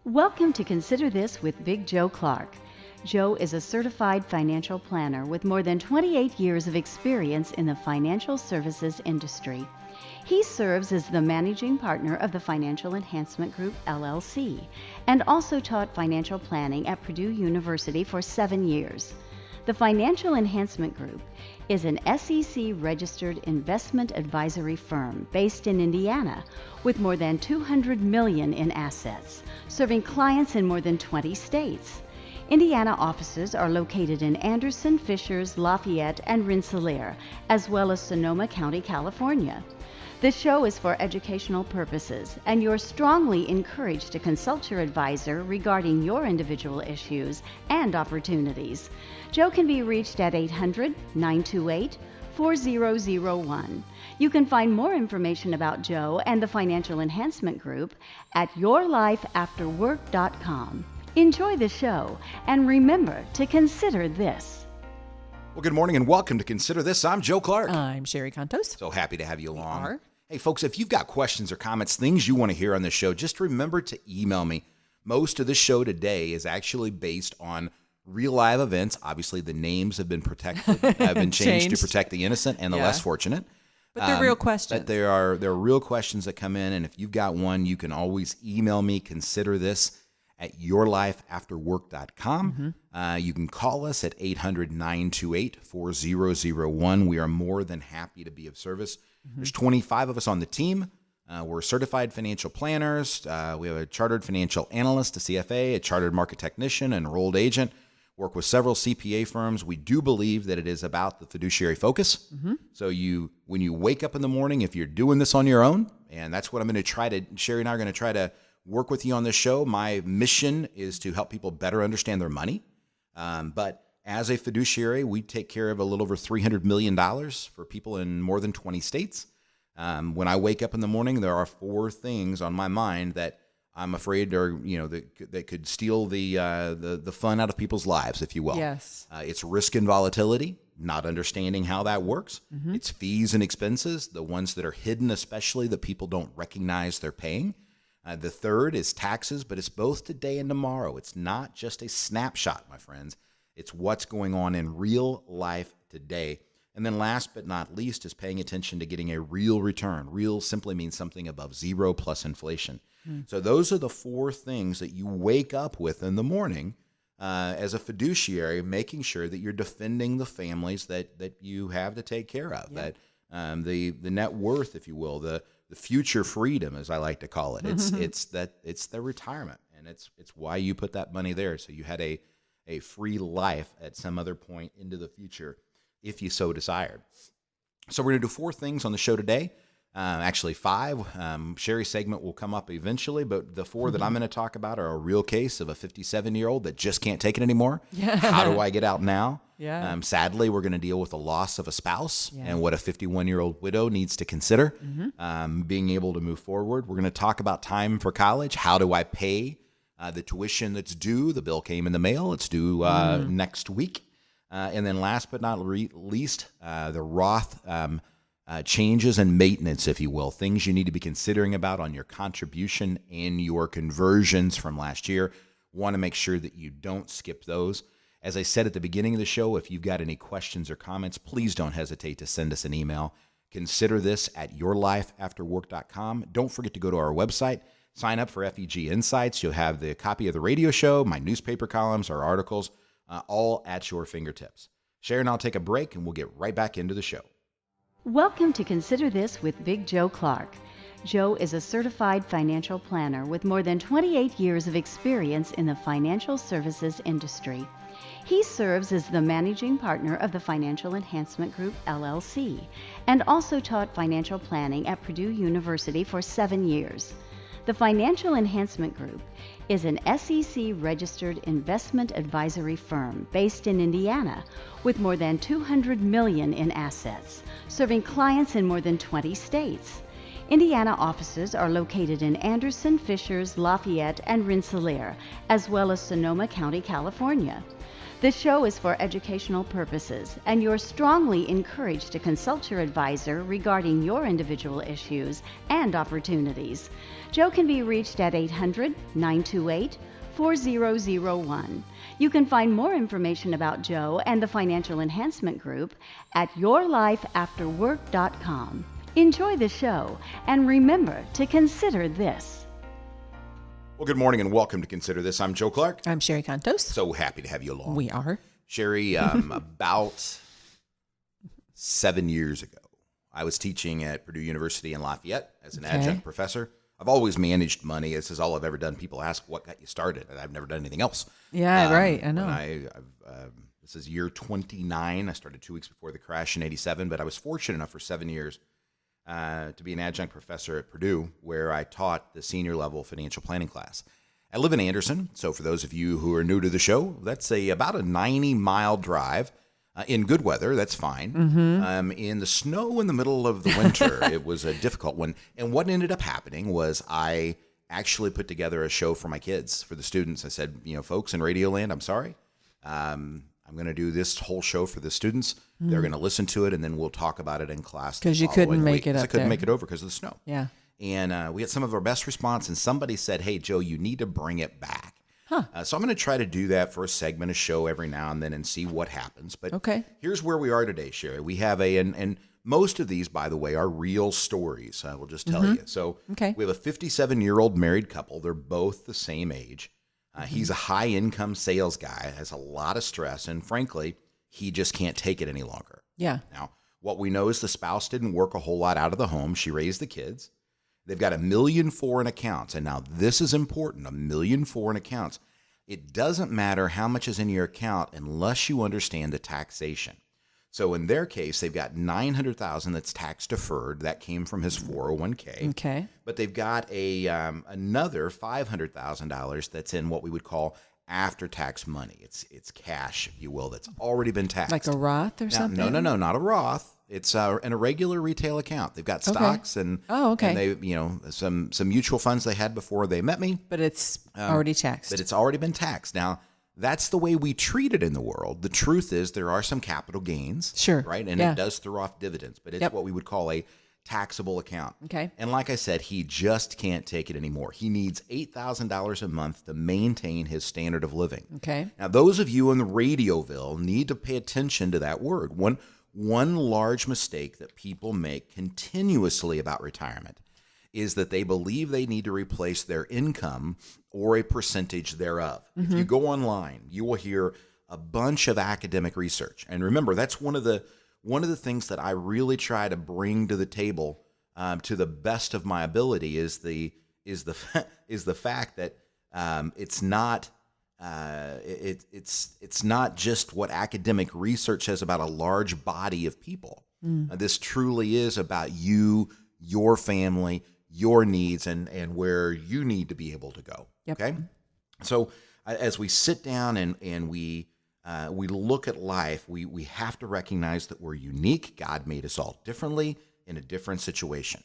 Welcome to Consider This with Big Joe Clark. Joe is a certified financial planner with more than 28 years of experience in the financial services industry. He serves as the managing partner of the Financial Enhancement Group, LLC, and also taught financial planning at Purdue University for 7 years. The Financial Enhancement Group is an SEC-registered investment advisory firm based in Indiana with more than $200 million in assets, serving clients in more than 20 states. Indiana offices are located in Anderson, Fishers, Lafayette, and Rensselaer, as well as Sonoma County, California. This show is for educational purposes, and you're strongly encouraged to consult your advisor regarding your individual issues and opportunities. Joe can be reached at 800-928-4001. You can find more information about Joe and the Financial Enhancement Group at yourlifeafterwork.com. Enjoy the show, and remember to consider this. Well, good morning and welcome to Consider This. I'm Joe Clark. I'm Sherry Contos. So happy to have you along. We are. Hey, folks, if you've got questions or comments, things you want to hear on this show, just remember to email me. Most of the show today is actually based on real live events. Obviously, the names have been protected, have been changed to protect the innocent and the less fortunate. But they're real questions. But there are real questions that come in, and if you've got one, you can always email me, consider this, at yourlifeafterwork.com. You can call us at 800-928-4001. We are more than happy to be of service. There's 25 of us on the team. We're certified financial planners. We have a chartered financial analyst, a CFA, a chartered market technician, an enrolled agent. Work with several CPA firms. We do believe that it is about the fiduciary focus. So when you wake up in the morning, if you're doing this on your own, and that's what I'm going to try to, Sherry and I are going to try to work with you on this show. My mission is to help people better understand their money. But as a fiduciary, we take care of a little over $300 million for people in more than 20 states. When I wake up in the morning, there are 4 things on my mind that I'm afraid are, that could steal the fun out of people's lives, if you will. Yes. It's risk and volatility, not understanding how that works. It's fees and expenses, the ones that are hidden, especially that people don't recognize they're paying. The third is taxes, but it's both today and tomorrow. It's not just a snapshot, my friends. It's what's going on in real life today. And then last but not least is paying attention to getting a real return. Real simply means something above zero plus inflation. So those are the 4 things that you wake up with in the morning as a fiduciary, making sure that you're defending the families that you have to take care of, that the net worth, if you will, the future freedom, as I like to call it. It's the retirement, and it's why you put that money there, so you had a free life at some other point into the future, if you so desired. So we're going to do 4 things on the show today. Actually 5. Sherry's segment will come up eventually, but the 4 that I'm going to talk about are a real case of a 57-year-old that just can't take it anymore. How do I get out now? Sadly, we're going to deal with the loss of a spouse and what a 51-year-old widow needs to consider, being able to move forward. We're going to talk about time for college. How do I pay the tuition that's due? The bill came in the mail. It's due next week. And then last but not least, the Roth changes and maintenance, if you will, things you need to be considering about on your contribution and your conversions from last year. Want to make sure that you don't skip those. As I said at the beginning of the show, if you've got any questions or comments, please don't hesitate to send us an email. Consider this at yourlifeafterwork.com. Don't forget to go to our website, sign up for FEG Insights. You'll have the copy of the radio show, my newspaper columns, our articles, all at your fingertips. Sharon and I'll take a break, and we'll get right back into the show. Welcome to Consider This with Big Joe Clark. Joe is a certified financial planner with more than 28 years of experience in the financial services industry. He serves as the managing partner of the Financial Enhancement Group, LLC, and also taught financial planning at Purdue University for 7 years. The Financial Enhancement Group is an SEC-registered investment advisory firm based in Indiana with more than $200 million in assets, serving clients in more than 20 states. Indiana offices are located in Anderson, Fishers, Lafayette, and Rensselaer, as well as Sonoma County, California. This show is for educational purposes, and you're strongly encouraged to consult your advisor regarding your individual issues and opportunities. Joe can be reached at 800-928-4001. You can find more information about Joe and the Financial Enhancement Group at yourlifeafterwork.com. Enjoy the show, and remember to consider this. Well, good morning and welcome to Consider This. I'm Joe Clark. I'm Sherry Cantos. So happy to have you along. We are. Sherry, about 7 years ago, I was teaching at Purdue University in Lafayette as an adjunct professor. I've always managed money. This is all I've ever done. People ask what got you started, and I've never done anything else. Yeah, right. I know. This is year 29. I started 2 weeks before the crash in 87, but I was fortunate enough for 7 years to be an adjunct professor at Purdue, where I taught the senior level financial planning class. I live in Anderson, so for those of you who are new to the show, that's about a 90-mile drive. In good weather, that's fine. In the snow in the middle of the winter, it was a difficult one. And what ended up happening was I actually put together a show for my kids, for the students. I said, folks in Radioland, I'm sorry. I'm going to do this whole show for the students. They're going to listen to it, and then we'll talk about it in class. Because you couldn't make it up there. I couldn't make it over because of the snow. Yeah. And we had some of our best response, and somebody said, hey, Joe, you need to bring it back. So I'm going to try to do that for a segment, a show every now and then and see what happens. But here's where we are today, Sherry. We have and most of these, by the way, are real stories. I will just tell you. So we have a 57-year-old married couple. They're both the same age. He's a high-income sales guy, has a lot of stress, and frankly, he just can't take it any longer. Yeah. Now, what we know is the spouse didn't work a whole lot out of the home. She raised the kids. They've got $1.4 million in accounts, and now this is important, $1.4 million in accounts. It doesn't matter how much is in your account unless you understand the taxation. So in their case, they've got $900,000 that's tax deferred. That came from his 401k. Okay. But they've got another $500,000 that's in what we would call after-tax money. It's cash, if you will, that's already been taxed. Like a Roth or something? No, not a Roth. It's in a regular retail account. They've got stocks and and they some mutual funds they had before they met me. But it's already taxed. But it's already been taxed. Now, that's the way we treat it in the world. The truth is there are some capital gains. Sure. Right? And it does throw off dividends, but it's what we would call a taxable account. Okay. And like I said, he just can't take it anymore. He needs $8,000 a month to maintain his standard of living. Okay. Now, those of you in the Radioville need to pay attention to that word. One large mistake that people make continuously about retirement is that they believe they need to replace their income or a percentage thereof. If you go online, you will hear a bunch of academic research. And remember, that's one of the things that I really try to bring to the table to the best of my ability is the fact that it's not it's not just what academic research says about a large body of people. This truly is about you, your family, your needs, and where you need to be able to go. Okay, so as we sit down and we look at life, we have to recognize that we're unique. God made us all differently in a different situation.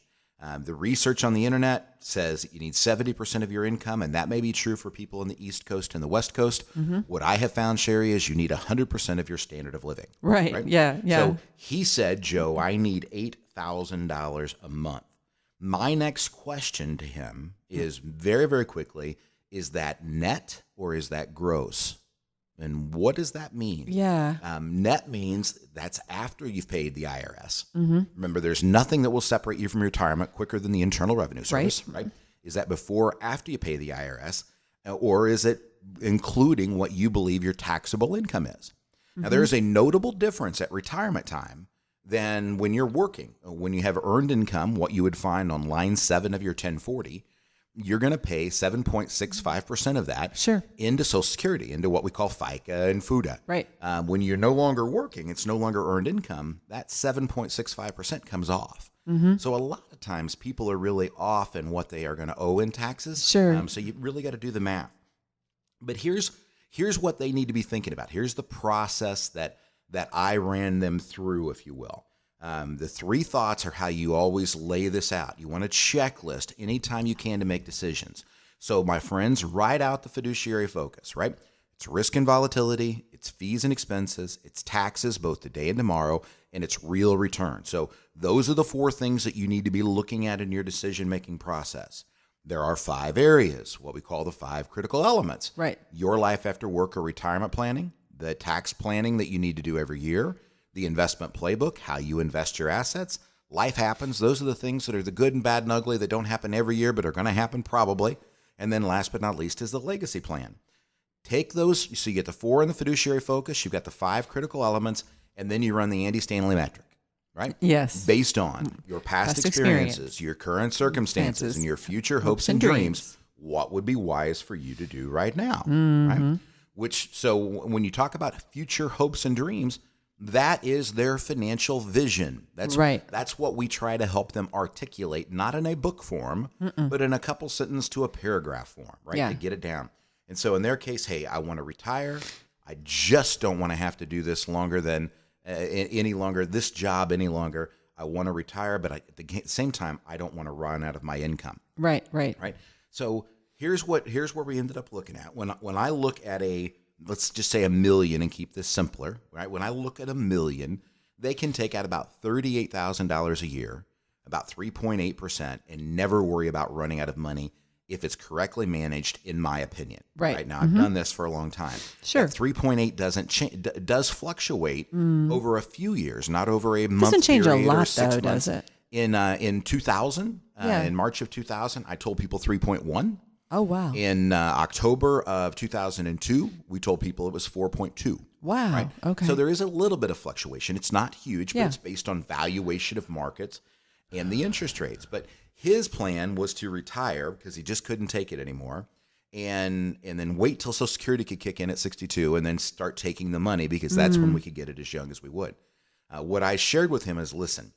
The research on the internet says you need 70% of your income, and that may be true for people in the East Coast and the West Coast. What I have found, Sherry, is you need 100% of your standard of living. Right? Yeah. So he said, Joe, I need $8,000 a month. My next question to him is very, very quickly, is that net or is that gross? And what does that mean? Yeah. Net means that's after you've paid the IRS. Remember, there's nothing that will separate you from retirement quicker than the Internal Revenue Service, right? Is that before or after you pay the IRS? Or is it including what you believe your taxable income is? Now, there is a notable difference at retirement time than when you're working. When you have earned income, what you would find on line 7 of your 1040, you're going to pay 7.65% of that into Social Security, into what we call FICA and FUTA. Right. When you're no longer working, it's no longer earned income, that 7.65% comes off. So a lot of times people are really off in what they are going to owe in taxes. Sure. So you really got to do the math. But here's what they need to be thinking about. Here's the process that I ran them through, if you will. The 3 thoughts are how you always lay this out. You want a checklist anytime you can to make decisions. So, my friends, write out the fiduciary focus, right? It's risk and volatility, it's fees and expenses, it's taxes, both today and tomorrow, and it's real return. So, those are the 4 things that you need to be looking at in your decision-making process. There are 5 areas, what we call the 5 critical elements. Right. Your life after work or retirement planning, the tax planning that you need to do every year, the investment playbook, how you invest your assets. Life happens. Those are the things that are the good and bad and ugly that don't happen every year, but are going to happen probably. And then last but not least is the legacy plan. Take those, so you get the 4 in the fiduciary focus, you've got the 5 critical elements, and then you run the Andy Stanley metric, right? Yes. Based on your past experiences, your current circumstances, and your future hopes and dreams, what would be wise for you to do right now, right? So when you talk about future hopes and dreams, that is their financial vision. That's right. That's what we try to help them articulate, not in a book form, but in a couple sentence to a paragraph form, right? Yeah. To get it down. And so in their case, hey, I want to retire. I just don't want to have to do this longer than this job any longer. I want to retire, but at the same time, I don't want to run out of my income. Right. So here's where we ended up looking at. When I look at let's just say $1 million and keep this simpler, right? When I look at $1 million, they can take out about $38,000 a year, about 3.8%, and never worry about running out of money if it's correctly managed, in my opinion. Right. Now, I've done this for a long time. Sure. That 3.8 doesn't change. Does fluctuate over a few years, not over a month. Doesn't change a period or lot, 6 though, months. does it? In 2000, Yeah. in March of 2000, I told people 3.1. Oh, wow. In October of 2002, we told people it was 4.2. Wow. Right? Okay. So there is a little bit of fluctuation. It's not huge, but Yeah. it's based on valuation of markets and the interest rates. But his plan was to retire because he just couldn't take it anymore, and then wait till Social Security could kick in at 62 and then start taking the money, because that's when we could get it as young as we would. What I shared with him is, listen,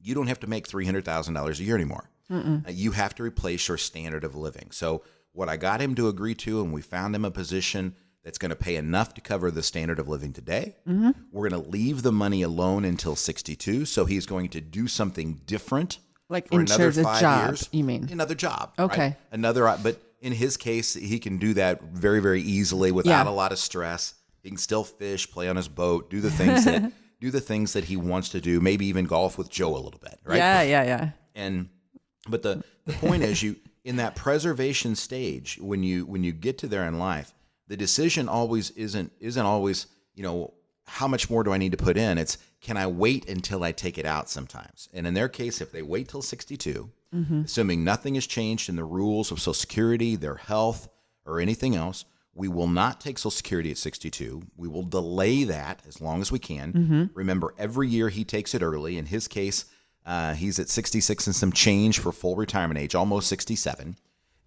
you don't have to make $300,000 a year anymore. You have to replace your standard of living. So what I got him to agree to, and we found him a position that's going to pay enough to cover the standard of living today. We're going to leave the money alone until 62. So he's going to do something different, Like for in another terms of 5 job, years. you mean? Another job. Okay. Right? But in his case, he can do that very, very easily without a lot of stress. He can still fish, play on his boat, do the things that he wants to do. Maybe even golf with Joe a little bit. Right. Yeah. But the point is, in that preservation stage, when you get to there in life, the decision always isn't always, how much more do I need to put in? It's, can I wait until I take it out sometimes? And in their case, if they wait till 62, assuming nothing has changed in the rules of Social Security, their health, or anything else, we will not take Social Security at 62. We will delay that as long as we can. Remember, every year he takes it early. In his case, he's at 66 and some change for full retirement age, almost 67.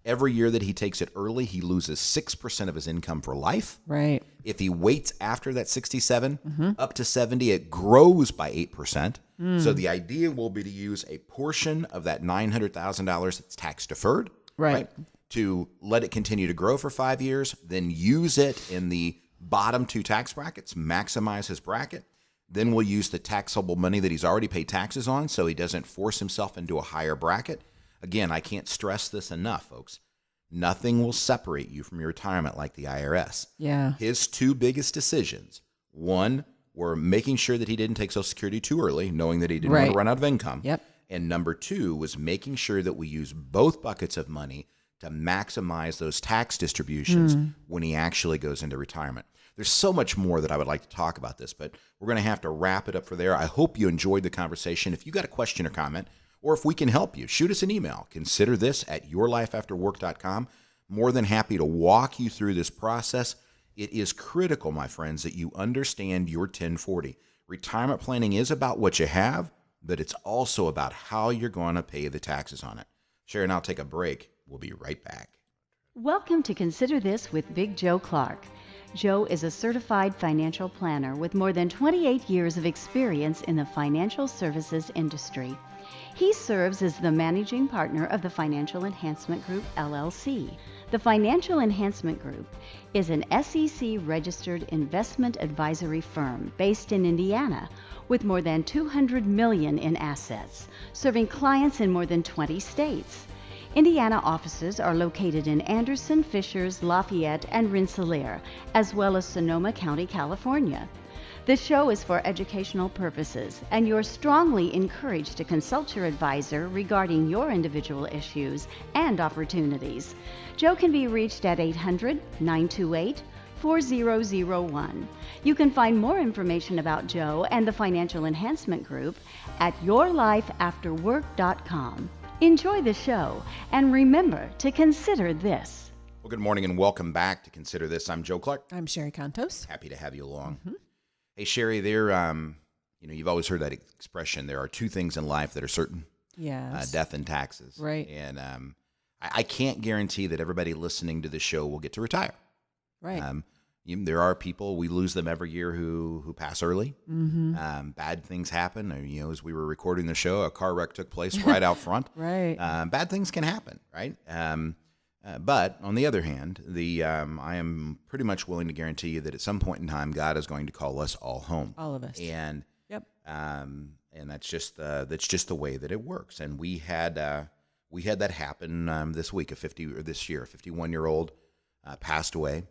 Every year that he takes it early, he loses 6% of his income for life. Right. If he waits after that 67 up to 70, it grows by 8%. So the idea will be to use a portion of that $900,000 that's tax deferred, Right. to let it continue to grow for 5 years, then use it in the bottom 2 tax brackets, maximize his bracket. Then we'll use the taxable money that he's already paid taxes on so he doesn't force himself into a higher bracket. Again, I can't stress this enough, folks. Nothing will separate you from your retirement like the IRS. Yeah. His 2 biggest decisions, one, were making sure that he didn't take Social Security too early, knowing that he didn't want to run out of income. Yep. And number 2 was making sure that we use both buckets of money to maximize those tax distributions when he actually goes into retirement. There's so much more that I would like to talk about this, but we're going to have to wrap it up for there. I hope you enjoyed the conversation. If you got a question or comment, or if we can help you, shoot us an email. Consider this at yourlifeafterwork.com. More than happy to walk you through this process. It is critical, my friends, that you understand your 1040. Retirement planning is about what you have, but it's also about how you're going to pay the taxes on it. Sherry and I'll take a break. We'll be right back. Welcome to Consider This with Big Joe Clark. Joe is a certified financial planner with more than 28 years of experience in the financial services industry. He serves as the managing partner of the Financial Enhancement Group, LLC. The Financial Enhancement Group is an SEC-registered investment advisory firm based in Indiana, with more than $200 million in assets, serving clients in more than 20 states. Indiana offices are located in Anderson, Fishers, Lafayette, and Rensselaer, as well as Sonoma County, California. This show is for educational purposes, and you're strongly encouraged to consult your advisor regarding your individual issues and opportunities. Joe can be reached at 800-928-4001. You can find more information about Joe and the Financial Enhancement Group at yourlifeafterwork.com. Enjoy the show, and remember to consider this. Well, good morning and welcome back to Consider This. I'm Joe Clark. I'm Sherry Contos. Happy to have you along. Hey, Sherry, you've always heard that expression. There are two things in life that are certain. Yes. Death and taxes. Right. And I can't guarantee that everybody listening to the show will get to retire. Right. There are people, we lose them every year who pass early. Bad things happen. As we were recording the show, a car wreck took place right out front. Right. Bad things can happen, right? But on the other hand, I am pretty much willing to guarantee you that at some point in time, God is going to call us all home. All of us. And Yep. and that's just the way that it works. And we had that happen this week. This year, a 51-year-old passed away.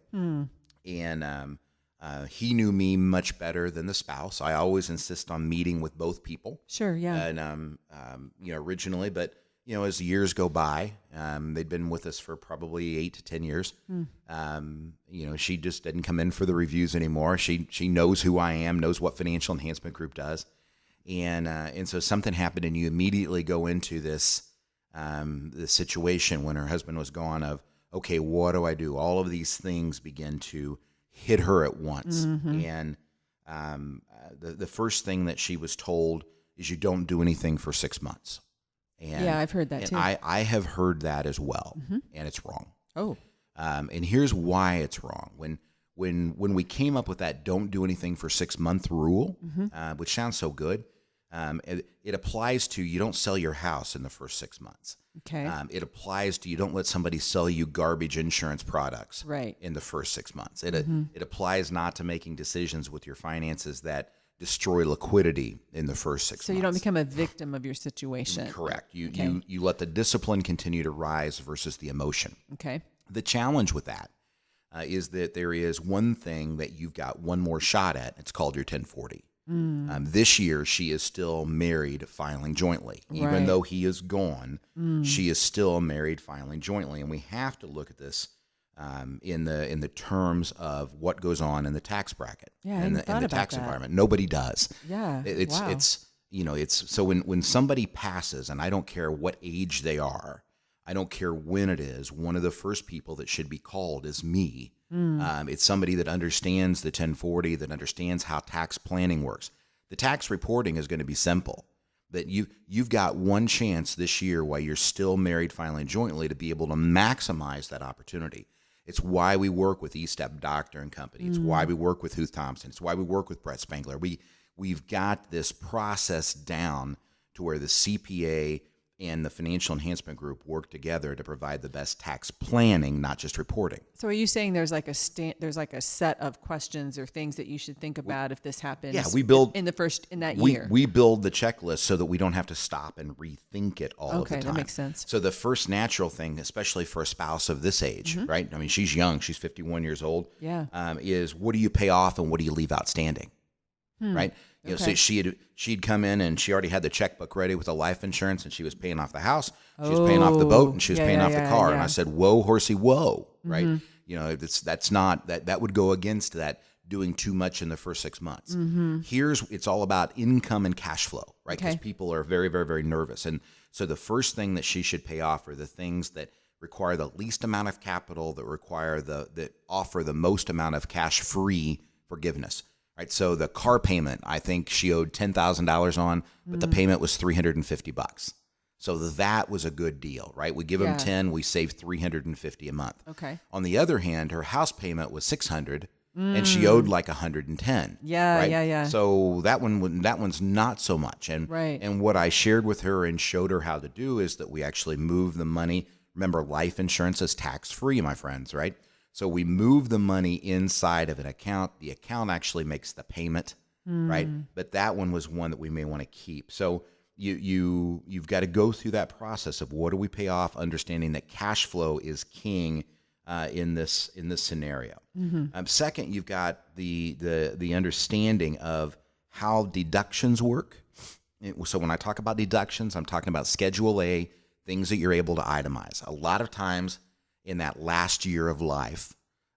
And he knew me much better than the spouse. I always insist on meeting with both people. Sure, yeah. And originally, but as the years go by, they'd been with us for probably 8 to 10 years. She just didn't come in for the reviews anymore. She knows who I am, knows what Financial Enhancement Group does, and so something happened, and you immediately go into this situation when her husband was gone of, okay, what do I do? All of these things begin to hit her at once. And the first thing that she was told is you don't do anything for 6 months. And, yeah, I've heard that too. I have heard that as well, and it's wrong. Oh. And here's why it's wrong. When we came up with that don't do anything for 6 month rule, which sounds so good, it applies to you don't sell your house in the first 6 months. Okay. It applies to you don't let somebody sell you garbage insurance products Right. in the first 6 months. It applies not to making decisions with your finances that destroy liquidity in the first 6 months. So you don't become a victim of your situation. Correct. You let the discipline continue to rise versus the emotion. Okay. The challenge with that is that there is one thing that you've got one more shot at. It's called your 1040. This year, she is still married, filing jointly. Even Right. though he is gone, she is still married, filing jointly. And we have to look at this in the terms of what goes on in the tax bracket Yeah, I and hadn't the thought about tax that. environment. Nobody does. Yeah. It's wow. it's so when somebody passes, and I don't care what age they are, I don't care when it is, one of the first people that should be called is me. It's somebody that understands the 1040, that understands how tax planning works. The tax reporting is going to be simple. That you've got one chance this year while you're still married filing jointly to be able to maximize that opportunity. It's why we work with eStep Doctor and Company. It's why we work with Huth Thompson. It's why we work with Brett Spangler. We've got this process down to where the CPA and the Financial Enhancement Group work together to provide the best tax planning, not just reporting. So are you saying there's like a set of questions or things that you should think about if this happens? Yeah, we build in that year. We build the checklist so that we don't have to stop and rethink it all of the time. Okay, that makes sense. So the first natural thing, especially for a spouse of this age, right? I mean, she's young; she's 51 years old. Yeah. Is what do you pay off and what do you leave outstanding? Right. So she'd come in and she already had the checkbook ready with the life insurance, and she was paying off the house, she was paying off the boat, and she was paying off the car. And I said, "Whoa, horsey, whoa!" Right? That's not that would go against that doing too much in the first 6 months. It's all about income and cash flow, right? Because people are very, very, very nervous, and so the first thing that she should pay off are the things that require the least amount of capital, that offer the most amount of cash-free forgiveness. Right, so the car payment, I think she owed $10,000 on, but the payment was $350. So that was a good deal, right? We give them 10, we save $350 a month. Okay. On the other hand, her house payment was $600, and she owed like $110. Yeah, right? yeah. So that one's not so much. And Right. and what I shared with her and showed her how to do is that we actually move the money. Remember, life insurance is tax-free, my friends, right? So we move the money inside of an account. The account actually makes the payment right? But that one was one that we may want to keep. So you've got to go through that process of what do we pay off, understanding that cash flow is king in this scenario. Second, you've got the understanding of how deductions work. So when I talk about deductions, I'm talking about Schedule A, things that you're able to itemize. A lot of times in that last year of life,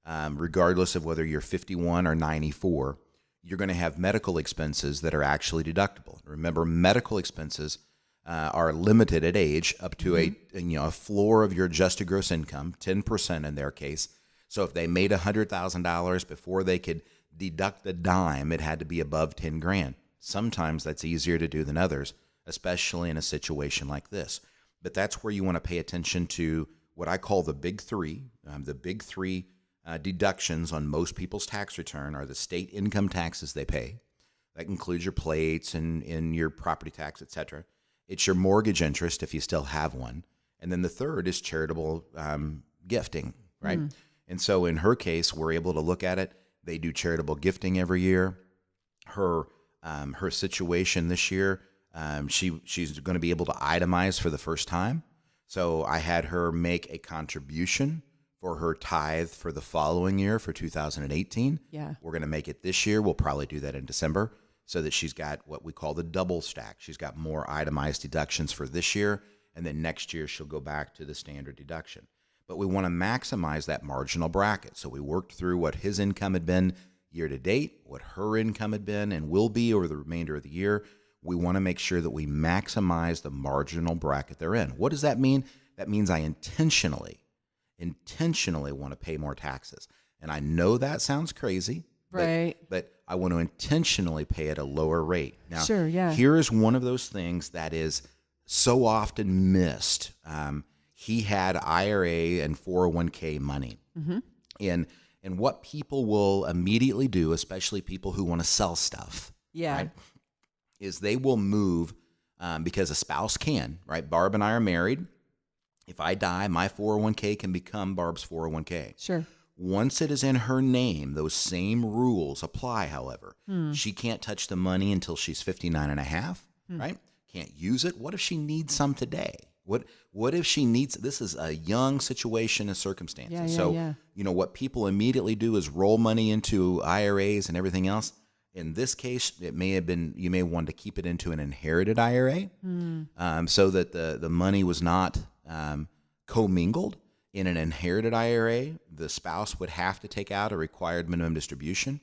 regardless of whether you're 51 or 94, you're going to have medical expenses that are actually deductible. Remember, medical expenses are limited at age up to a floor of your adjusted gross income, 10% in their case. So if they made $100,000 before they could deduct a dime, it had to be above 10 grand. Sometimes that's easier to do than others, especially in a situation like this. But that's where you want to pay attention to what I call the big three. The big three deductions on most people's tax return are the state income taxes they pay. That includes your plates and your property tax, et cetera. It's your mortgage interest if you still have one. And then the third is charitable gifting, right? And so in her case, we're able to look at it. They do charitable gifting every year. Her situation this year, she's going to be able to itemize for the first time. So I had her make a contribution for her tithe for the following year, for 2018. Yeah. We're going to make it this year. We'll probably do that in December so that she's got what we call the double stack. She's got more itemized deductions for this year, and then next year she'll go back to the standard deduction. But we want to maximize that marginal bracket. So we worked through what his income had been year to date, what her income had been and will be over the remainder of the year. We want to make sure that we maximize the marginal bracket they're in. What does that mean? That means I intentionally want to pay more taxes. And I know that sounds crazy, Right. but I want to intentionally pay at a lower rate. Now, Sure, yeah. here is one of those things that is so often missed. He had IRA and 401k money. And what people will immediately do, especially people who want to sell stuff, Yeah. right, is they will move because a spouse can, right? Barb and I are married. If I die, my 401k can become Barb's 401k. Sure. Once it is in her name, those same rules apply, however. She can't touch the money until she's 59 and a half, right? Can't use it. What if she needs some today? What if she needs, this is a young situation and circumstances. Yeah. What people immediately do is roll money into IRAs and everything else. In this case, it may have been, you may want to keep it into an inherited IRA so that the money was not commingled. In an inherited IRA, the spouse would have to take out a required minimum distribution.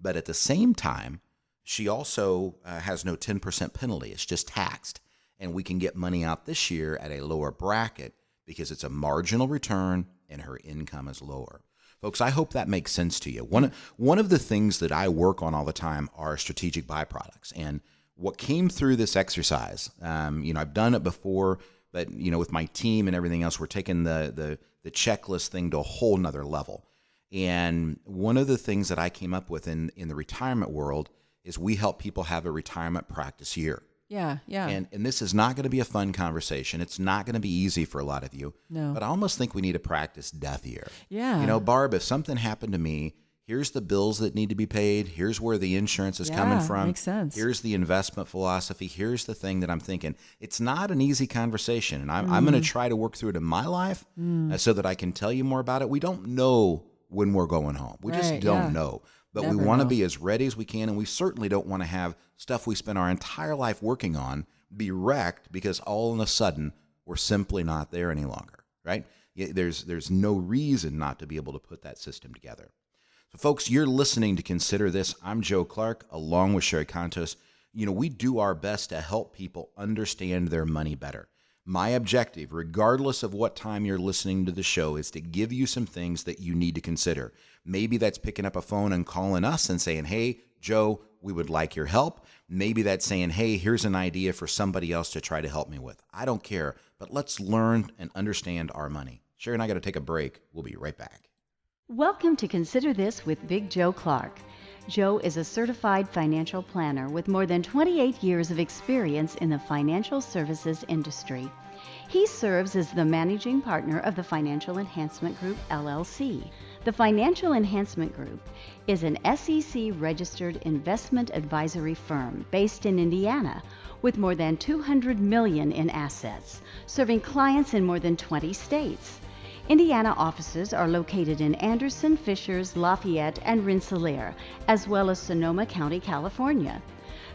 But at the same time, she also has no 10% penalty. It's just taxed. And we can get money out this year at a lower bracket because it's a marginal return and her income is lower. Folks, I hope that makes sense to you. One of the things that I work on all the time are strategic byproducts. And what came through this exercise, I've done it before, but with my team and everything else, we're taking the checklist thing to a whole nother level. And one of the things that I came up with in the retirement world is we help people have a retirement practice year. Yeah. And this is not going to be a fun conversation. It's not going to be easy for a lot of you. No. But I almost think we need to practice death year. Yeah. Barb, if something happened to me, here's the bills that need to be paid. Here's where the insurance is coming from. Makes sense. Here's the investment philosophy. Here's the thing that I'm thinking. It's not an easy conversation. And I'm going to try to work through it in my life so that I can tell you more about it. We don't know when we're going home. We just don't know. But we want to be as ready as we can, and we certainly don't want to have stuff we spend our entire life working on be wrecked because all of a sudden we're simply not there any longer, right? There's no reason not to be able to put that system together. So, folks, you're listening to Consider This. I'm Joe Clark, along with Sherry Contos. We do our best to help people understand their money better. My objective, regardless of what time you're listening to the show, is to give you some things that you need to consider. Maybe that's picking up a phone and calling us and saying, hey, Joe, we would like your help. Maybe that's saying, hey, here's an idea for somebody else to try to help me with. I don't care, but let's learn and understand our money. Sherry and I got to take a break. We'll be right back. Welcome to Consider This with Big Joe Clark. Joe is a certified financial planner with more than 28 years of experience in the financial services industry. He serves as the managing partner of the Financial Enhancement Group, LLC. The Financial Enhancement Group is an SEC-registered investment advisory firm based in Indiana with more than $200 million in assets, serving clients in more than 20 states. Indiana offices are located in Anderson, Fishers, Lafayette, and Rensselaer, as well as Sonoma County, California.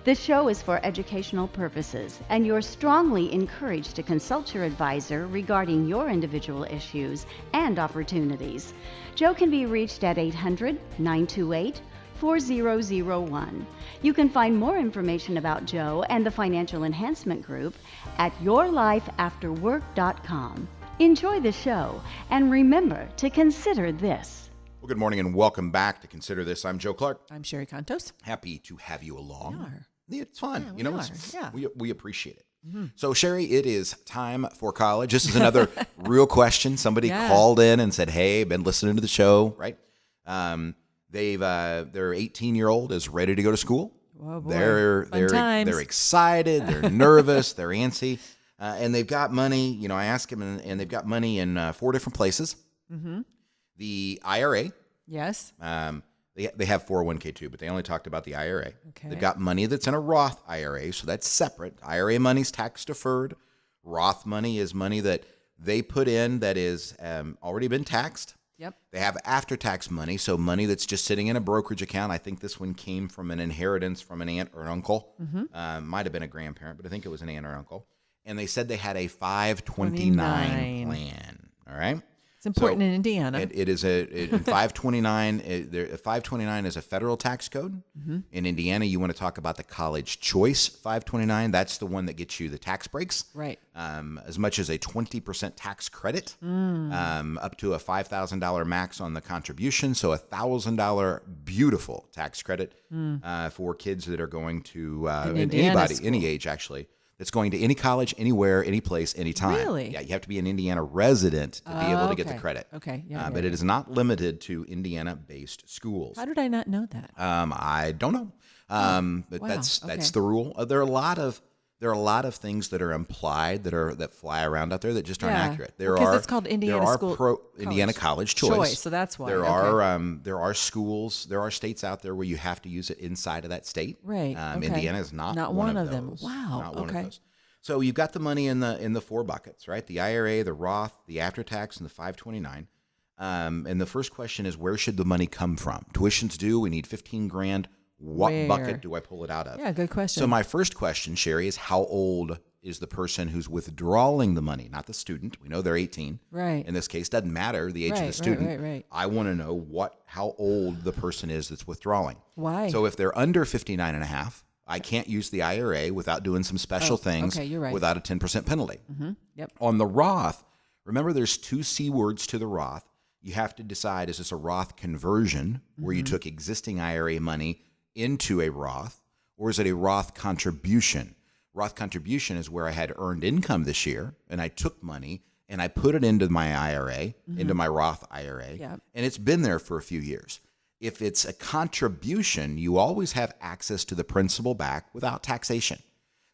This show is for educational purposes, and you're strongly encouraged to consult your advisor regarding your individual issues and opportunities. Joe can be reached at 800-928-4001. You can find more information about Joe and the Financial Enhancement Group at yourlifeafterwork.com. Enjoy the show, and remember to consider this. Well, good morning and welcome back to Consider This. I'm Joe Clark. I'm Sherry Contos. Happy to have you along. We are. Yeah, it's fun. Yeah, you know, we it's, are. Yeah. we appreciate it. Mm-hmm. So, Sherry, it is time for college. This is another real question. Somebody called in and said, "Hey, been listening to the show, right? Their 18-year-old is ready to go to school. Oh, boy. They're excited, they're nervous, they're antsy, and they've got money. You know, I asked him, and they've got money in 4 different places. Mm-hmm. The IRA, yes. They have 401k too, but they only talked about the IRA. Okay. They've got money that's in a Roth IRA, so that's separate. IRA money's tax deferred. Roth money is money that they put in that is already been taxed. Yep. They have after-tax money, so money that's just sitting in a brokerage account. I think this one came from an inheritance from an aunt or an uncle. Mm-hmm. Might have been a grandparent, but I think it was an aunt or uncle. And they said they had a 529 plan. All right. It's important in Indiana. It is in 529. 529 is a federal tax code. Mm-hmm. In Indiana, you want to talk about the College Choice 529. That's the one that gets you the tax breaks. Right. As much as a 20% tax credit, up to a $5,000 max on the contribution. So $1,000 beautiful tax credit for kids that are going to any age actually. That's going to any college, anywhere, any place, anytime. Really? Yeah, you have to be an Indiana resident to be able to get the credit. Okay. But it is not limited to Indiana-based schools. How did I not know that? I don't know. But wow. that's the rule. There are a lot of things that are implied that fly around out there that just aren't accurate. Because it's called Indiana Indiana College Choice. So that's why. There are schools, there are states out there where you have to use it inside of that state. Right. Indiana is not one of those. them. Wow. Not one of those. So you've got the money in the 4 buckets, right? The IRA, the Roth, the after tax, and the 529. And the first question is, where should the money come from? Tuition's due. We need $15,000. What bucket do I pull it out of? Yeah, good question. So my first question, Sherry, is how old is the person who's withdrawing the money, not the student? We know they're 18. Right. In this case, doesn't matter the age of the student. Right. I want to know how old the person is that's withdrawing. Why? So if they're under 59 and a half, I can't use the IRA without doing some special things without a 10% penalty. Mm-hmm. Yep. On the Roth, remember there's 2 C words to the Roth. You have to decide, is this a Roth conversion where you took existing IRA money into a Roth, or is it a Roth contribution? Roth contribution is where I had earned income this year and I took money and I put it into my IRA, into my Roth IRA, and it's been there for a few years. If it's a contribution, you always have access to the principal back without taxation.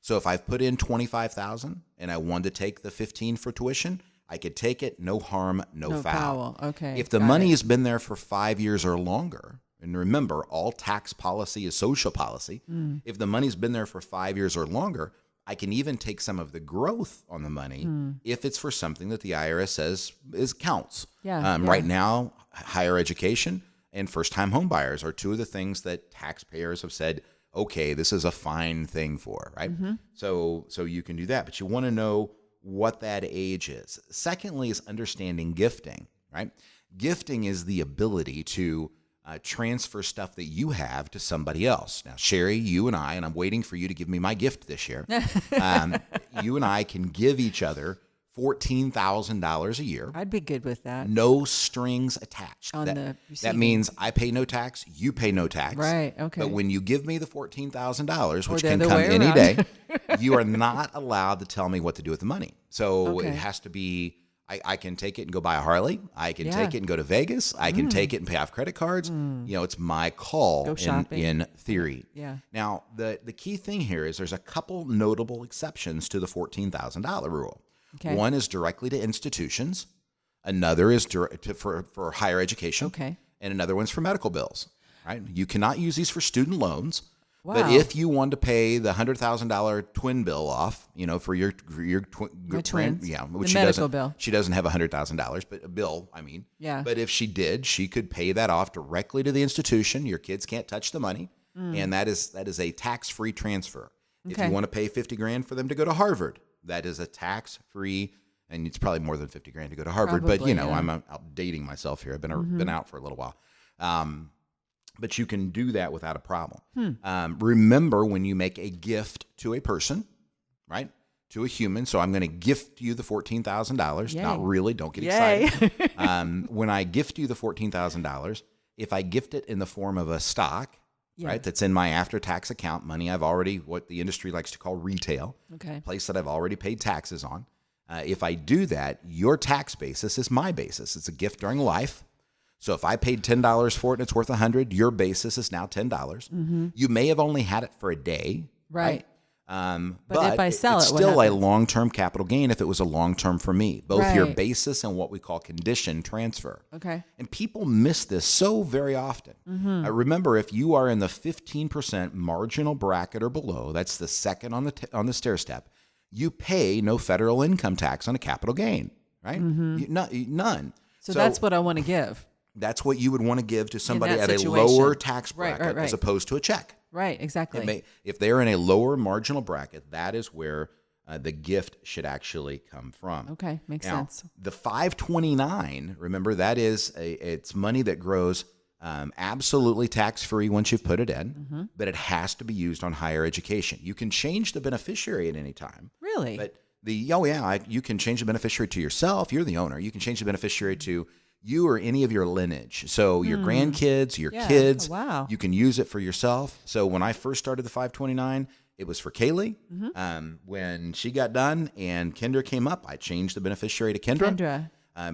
So if I've put in $25,000 and I wanted to take the $15,000 for tuition, I could take it, no harm, no foul. Okay. If the money has been there for 5 years or longer, and remember, all tax policy is social policy. If the money's been there for 5 years or longer, I can even take some of the growth on the money if it's for something that the IRS says counts. Right now, higher education and first-time home buyers are 2 of the things that taxpayers have said, okay, this is a fine thing for, right? So you can do that, but you want to know what that age is. Secondly is understanding gifting, right? Gifting is the ability to transfer stuff that you have to somebody else. Now, Sherry, you and I'm waiting for you to give me my gift this year. You and I can give each other $14,000 a year. I'd be good with that. No strings attached. That means I pay no tax, you pay no tax. Right, okay. But when you give me the $14,000, which can come any day, you are not allowed to tell me what to do with the money. So it has to be, I can take it and go buy a Harley. I can take it and go to Vegas. I can take it and pay off credit cards. You know, it's my call in theory. Yeah. Now, the key thing here is there's a couple notable exceptions to the $14,000 rule. Okay. One is directly to institutions. Another is for higher education. Okay. And another one's for medical bills, right? You cannot use these for student loans. Wow. But if you want to pay the $100,000 twin bill off, for your My twins. yeah, The which she medical doesn't, bill. she doesn't have $100,000, but a bill, I mean. Yeah. But if she did, she could pay that off directly to the institution. Your kids can't touch the money, and that is a tax-free transfer. If Okay. you want to pay $50,000 for them to go to Harvard, that is a tax-free. And it's probably more than $50,000 to go to Harvard, but Probably, yeah. I'm outdating myself here. I've been out for a little while. But you can do that without a problem. Remember, when you make a gift to a person, right, to a human, so I'm going to gift you the $14,000. Yay. Not really. Don't get Yay. excited. When I gift you the $14,000, if I gift it in the form of a stock, Yeah. right, that's in my after-tax account, money I've already, what the industry likes to call retail, Okay. place that I've already paid taxes on. If I do that, your tax basis is my basis. It's a gift during life. So if I paid $10 for it and it's worth $100, your basis is now $10. You may have only had it for a day, Right. But if I sell it's it, what still a happens? long-term capital gain if it was a long-term for me. Both your Right. basis and what we call condition transfer. Okay. And people miss this so very often. Remember, if you are in the 15% marginal bracket or below, that's the second on the stair step, you pay no federal income tax on a capital gain, right? None. So that's what I want to give. That's what you would want to give to somebody that at situation. a lower tax Right, bracket right. as opposed to a check. Right. Exactly. If they're in a lower marginal bracket, that is where the gift should actually come from. Okay. Makes Now, sense. the 529, remember, that is it's money that grows absolutely tax-free once you've put it in, but it has to be used on higher education. You can change the beneficiary at any time. Really? But you can change the beneficiary to yourself. You're the owner. You can change the beneficiary to you or any of your lineage. So your grandkids, your Yeah. kids, Oh, wow. you can use it for yourself. So when I first started the 529, it was for Kaylee. When she got done and Kendra came up, I changed the beneficiary to Kendra.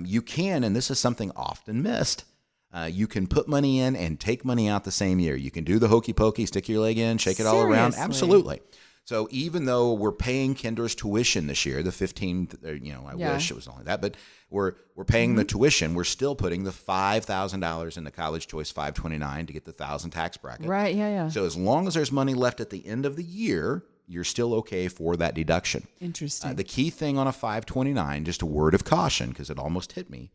You can, and this is something often missed, you can put money in and take money out the same year. You can do the hokey pokey, stick your leg in, shake it all around. Seriously? Absolutely. So even though we're paying Kendra's tuition this year, the 15, I Yeah. wish it was only that, but we're paying the tuition. We're still putting the $5,000 in the College Choice 529 to get the 1,000 tax bracket. Right. Yeah. Yeah. So as long as there's money left at the end of the year, you're still okay for that deduction. Interesting. The key thing on a 529, just a word of caution, because it almost hit me.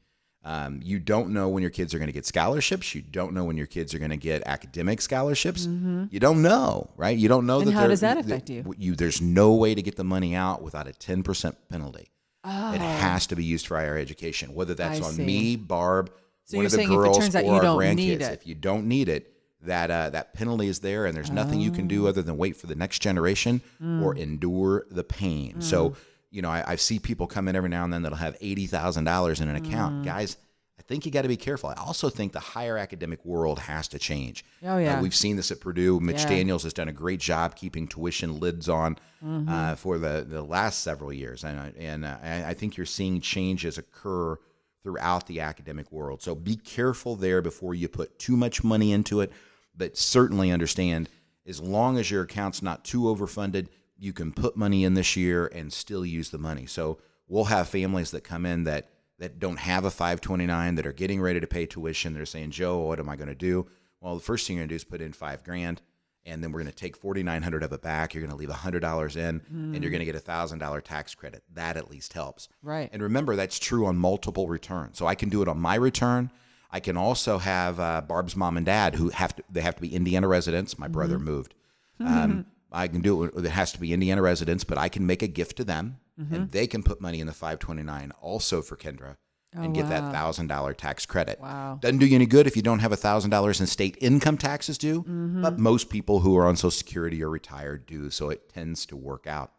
You don't know when your kids are going to get scholarships. You don't know when your kids are going to get academic scholarships. You don't know, right? You don't know And that. how does that affect you? There's no way to get the money out without a 10% penalty. Oh. It has to be used for higher education, whether that's I on see. me, Barb, So one you're of the saying if it girls, turns out or you our don't need grandkids. it. If you don't need it, that penalty is there, and there's nothing you can do other than wait for the next generation or endure the pain. So, I see people come in every now and then that'll have $80,000 in an account. Guys, I think you got to be careful. I also think the higher academic world has to change. Oh, yeah. We've seen this at Purdue. Mitch Yeah. Daniels has done a great job keeping tuition lids on for the last several years. And I think you're seeing changes occur throughout the academic world. So be careful there before you put too much money into it. But certainly understand, as long as your account's not too overfunded, you can put money in this year and still use the money. So we'll have families that come in that don't have a 529, that are getting ready to pay tuition. They're saying, Joe, what am I going to do? Well, the first thing you're going to do is put in $5,000, and then we're going to take $4,900 of it back. You're going to leave $100 in, and you're going to get a $1,000 tax credit. That at least helps. Right. And remember, that's true on multiple returns. So I can do it on my return. I can also have Barb's mom and dad who have to be Indiana residents. My brother moved. I can do it. It has to be Indiana residents, but I can make a gift to them, and they can put money in the 529 also for Kendra and get that $1,000 tax credit. Wow. Doesn't do you any good if you don't have $1,000 in state income taxes due, but most people who are on Social Security or retired do, so it tends to work out.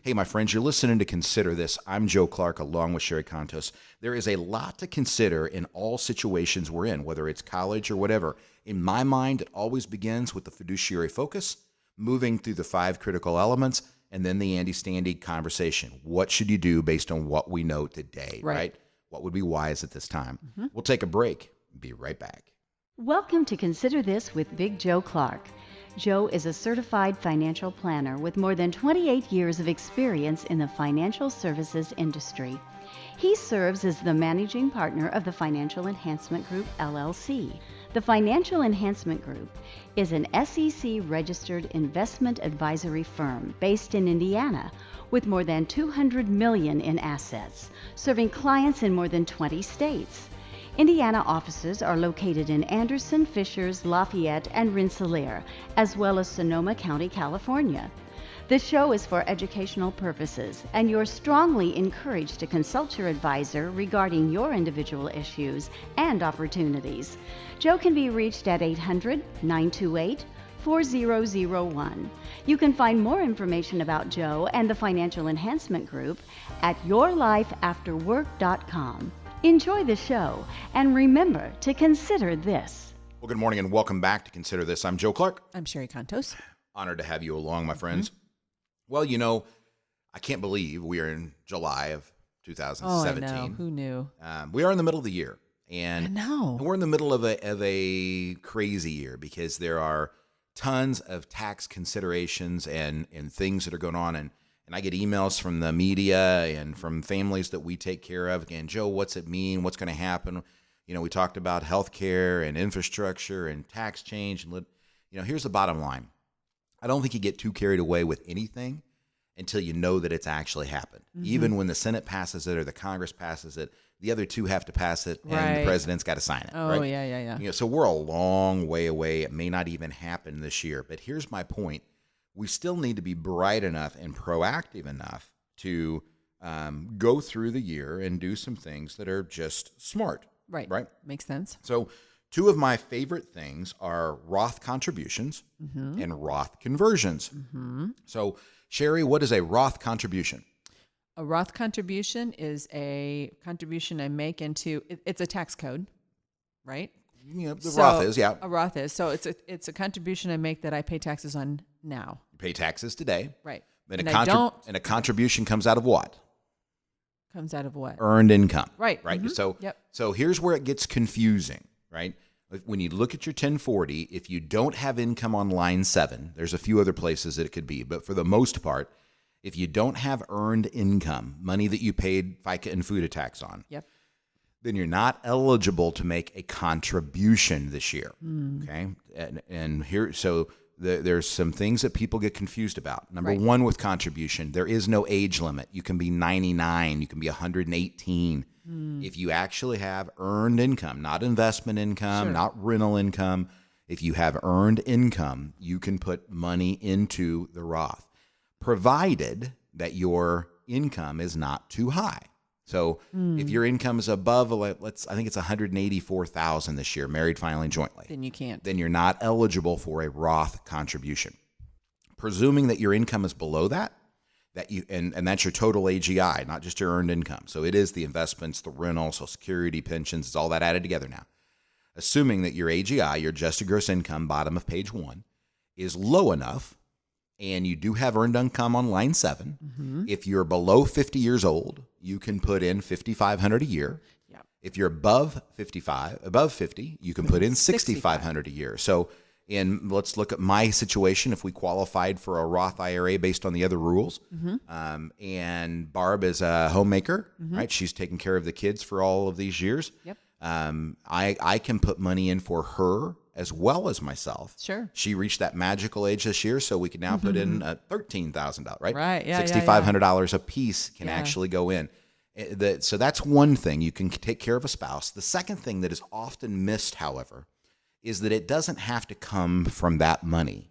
Hey, my friends, you're listening to Consider This. I'm Joe Clark along with Sherry Contos. There is a lot to consider in all situations we're in, whether it's college or whatever. In my mind, it always begins with the fiduciary focus, moving through the 5 critical elements, and then the Andy Standy conversation. What should you do based on what we know today, right? What would be wise at this time? We'll take a break. Be right back. Welcome to Consider This with Big Joe Clark. Joe is a certified financial planner with more than 28 years of experience in the financial services industry. He serves as the managing partner of the Financial Enhancement Group, LLC. The Financial Enhancement Group is an SEC-registered investment advisory firm based in Indiana with more than $200 million in assets, serving clients in more than 20 states. Indiana offices are located in Anderson, Fishers, Lafayette, and Rensselaer, as well as Sonoma County, California. This show is for educational purposes, and you're strongly encouraged to consult your advisor regarding your individual issues and opportunities. Joe can be reached at 800-928-4001. You can find more information about Joe and the Financial Enhancement Group at yourlifeafterwork.com. Enjoy the show, and remember to consider this. Well, good morning and welcome back to Consider This. I'm Joe Clark. I'm Sherry Contos. Honored to have you along, my friends. Well, you know, I can't believe we are in July of 2017. Oh, I know. Who knew? We are in the middle of the year. And I know. we're in the middle of a crazy year because there are tons of tax considerations and things that are going on. And I get emails from the media and from families that we take care of. Again, Joe, what's it mean? What's going to happen? You know, we talked about healthcare and infrastructure and tax change. And, you know, here's the bottom line. I don't think you get too carried away with anything until you know that it's actually happened. Even when the Senate passes it or the Congress passes it, the other two have to pass it and the president's got to sign it. Oh, right? yeah. You know, so we're a long way away. It may not even happen this year. But here's my point. We still need to be bright enough and proactive enough to go through the year and do some things that are just smart. Right? Makes sense. So two of my favorite things are Roth contributions and Roth conversions. So, Sherry, what is a Roth contribution? A Roth contribution is a contribution I make into, it's a tax code, right? You know, the Roth is, yeah. A Roth is. So it's a contribution I make that I pay taxes on now. You pay taxes today. Right. And I don't. And a contribution comes out of what? Comes out of what? Earned income. Right. Right. Mm-hmm. So here's where it gets confusing, right? When you look at your 1040, if you don't have income on line 7, there's a few other places that it could be, but for the most part, if you don't have earned income, money that you paid FICA and FUTA tax on, then you're not eligible to make a contribution this year. Okay, and here, so there's some things that people get confused about. Number one, with contribution, there is no age limit. You can be 99, you can be 118. If you actually have earned income, not investment income, not rental income, if you have earned income, you can put money into the Roth, provided that your income is not too high. So if your income is above, I think it's $184,000 this year, married, filing jointly. Then you can't. Then you're not eligible for a Roth contribution. Presuming that your income is below that you and that's your total AGI, not just your earned income. So it is the investments, the rental, Social Security, pensions, it's all that added together now. Assuming that your AGI, your adjusted gross income, bottom of page 1, is low enough, and you do have earned income on line 7, if you're below 50 years old, you can put in $5,500 a year. Yep. If you're above 50, you can put in $6,500 a year. So let's look at my situation. If we qualified for a Roth IRA based on the other rules, and Barb is a homemaker, right? She's taking care of the kids for all of these years. Yep. I can put money in for her as well as myself. Sure. She reached that magical age this year, so we can now put in $13,000, right? Right. Yeah. $6,500 a piece can actually go in. So that's one thing. You can take care of a spouse. The second thing that is often missed, however, is that it doesn't have to come from that money.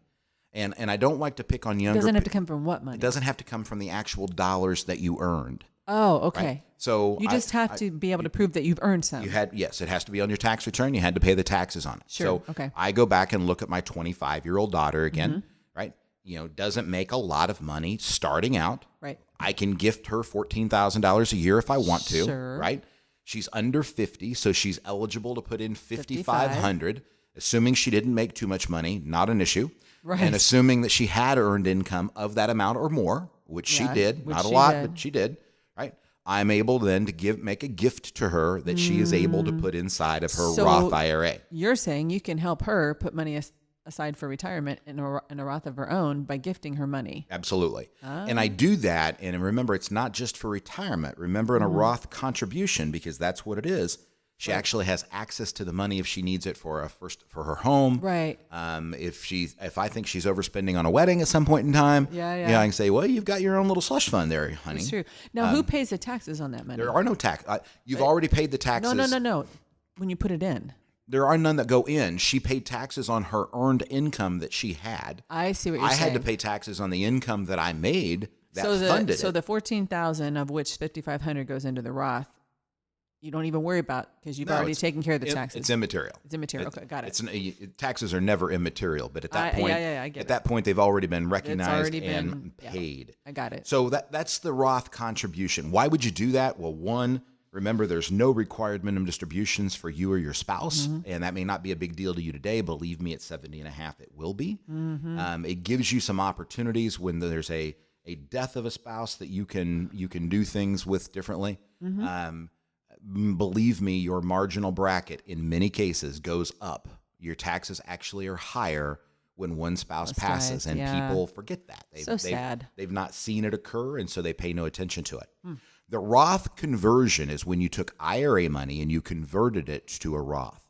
And I don't like to pick on younger. It doesn't have to come from what money? It doesn't have to come from the actual dollars that you earned. Oh, okay. Right? So you just have to be able to prove that you've earned some. Yes, it has to be on your tax return. You had to pay the taxes on it. Sure. So okay. I go back and look at my 25-year-old daughter again, right? You know, doesn't make a lot of money starting out. Right. I can gift her $14,000 a year if I want to, Sure. right? She's under 50, so she's eligible to put in $5,500, assuming she didn't make too much money, not an issue. Right. And assuming that she had earned income of that amount or more, which she did, not a lot, but she did, right? I'm able then to make a gift to her that she is able to put inside of her Roth IRA. You're saying you can help her put money aside for retirement in a Roth of her own by gifting her money. Absolutely. And I do that. And remember, it's not just for retirement. Remember, in a Roth contribution, because that's what it is, she actually has access to the money if she needs it for her home. Right. If I think she's overspending on a wedding at some point in time, I can say, well, you've got your own little slush fund there, honey. That's true. Now, who pays the taxes on that money? There are no tax. You've already paid the taxes. No. When you put it in. There are none that go in. She paid taxes on her earned income that she had. I see what you're saying. I had to pay taxes on the income that I made that funded it. So the $14,000 of which $5,500 goes into the Roth, you don't even worry about because you've already taken care of the taxes. It's immaterial. It's immaterial. Okay, got it. Taxes are never immaterial, but at that point, I get at that point, they've already been recognized and paid. I got it. So that's the Roth contribution. Why would you do that? Well, one, remember, there's no required minimum distributions for you or your spouse, and that may not be a big deal to you today. Believe me, at 70 and a half, it will be. It gives you some opportunities when there's a death of a spouse that you can do things with differently. Believe me, your marginal bracket in many cases goes up. Your taxes actually are higher when one spouse passes, and people forget that. Sad. They've not seen it occur, and so they pay no attention to it. The Roth conversion is when you took IRA money and you converted it to a Roth.